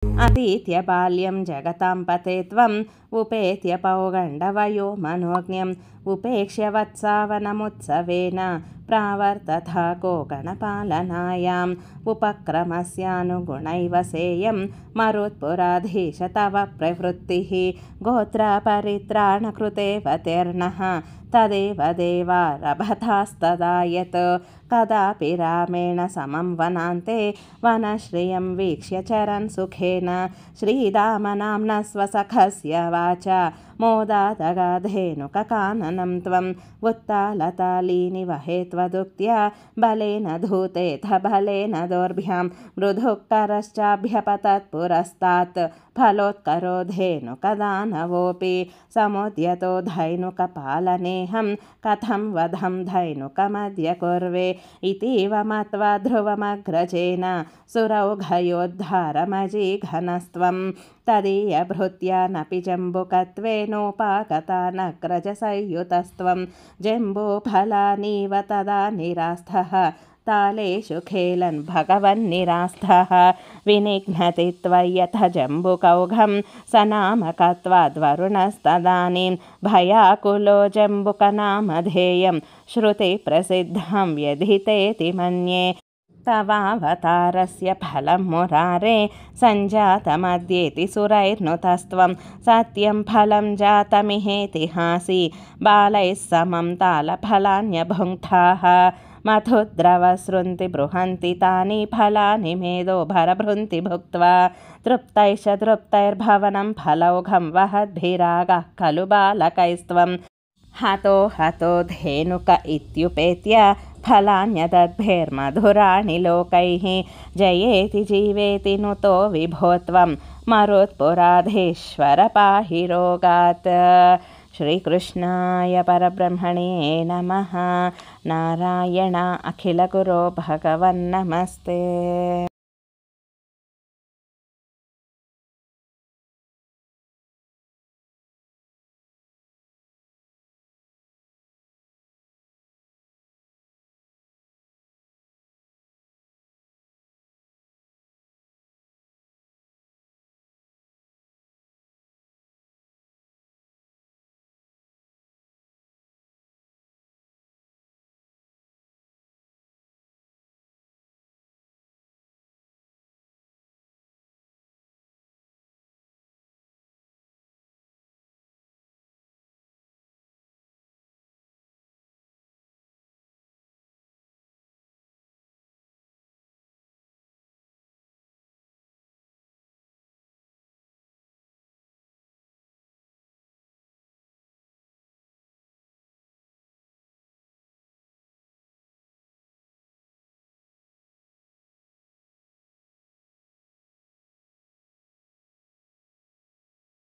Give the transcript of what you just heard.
अतीत्य बाल्यं जगतां पते त्वम् उपेत्य पौगण्डवयो मनोज्ञम् उपेक्ष्य वत्सावनमुत्सवेन प्रावर्तथा कोकणपालनायाम् उपक्रमस्यानुगुणैव सेयं मरुत्पुराधीश तव प्रवृत्तिः गोत्रपरित्राणकृते वतिर्नः तदेव देवारभथास्तदा यत् कदापि रामेण समं वनान्ते वनश्रियं वीक्ष्य चरन् सुखेन श्रीरामनाम्नः स्वसखस्य वाचा मोदादगाधेनुककाननं त्वम् उत्तालतालीनि वहेत्वदुक्त्या बलेन धूतेऽथ बलेन दोर्भ्यां मृदुःकरश्चाभ्यपतत् पुरस्तात् फलोत्करो धेनुकदानवोऽपि समुद्यतो धैनुकपालनेऽहं कथं वधं धैनुकमद्य कुर्वे इतीव मत्वा ध्रुवमग्रजेन सुरौघयोद्धारमजीघनस्त्वं तदीयभृत्यानपि जम्बुकत्वेनोपागतानग्रजसंयुतस्त्वं जम्बूफलानीव तदा निरास्थः तालेषु खेलन् भगवन्निरास्थः विनिघ्नति त्वय्यथ जम्बुकौघं सनामकत्वाद्वरुणस्तदानीं भयाकुलो जम्बुकनामधेयं श्रुतिप्रसिद्धं व्यधितेति मन्ये तवावतारस्य फलं मुरारे सञ्जातमद्येति सुरैर्नुतस्त्वं सत्यं फलं जातमिहेतिहासी बालैः समं तालफलान्यभुङ्क्ताः मधुद्रवसृन्ति बृहन्ति तानि फलानि मेदो भरभृन्ति भुक्त्वा तृप्तैश्च तृप्तैर्भवनं फलौघं वहद्भिरागः खलु बालकैस्त्वं हतो हतो धेनुक इत्युपेत्य फलान्यदद्भिर्मधुराणि लोकैः जयेति जीवेति नुतो विभो त्वं मरुत्पुराधीश्वर पाहि रोगात्। श्रीकृष्णाय परब्रह्मणे नमः। नारायण अखिलगुरो भगवन्नमस्ते।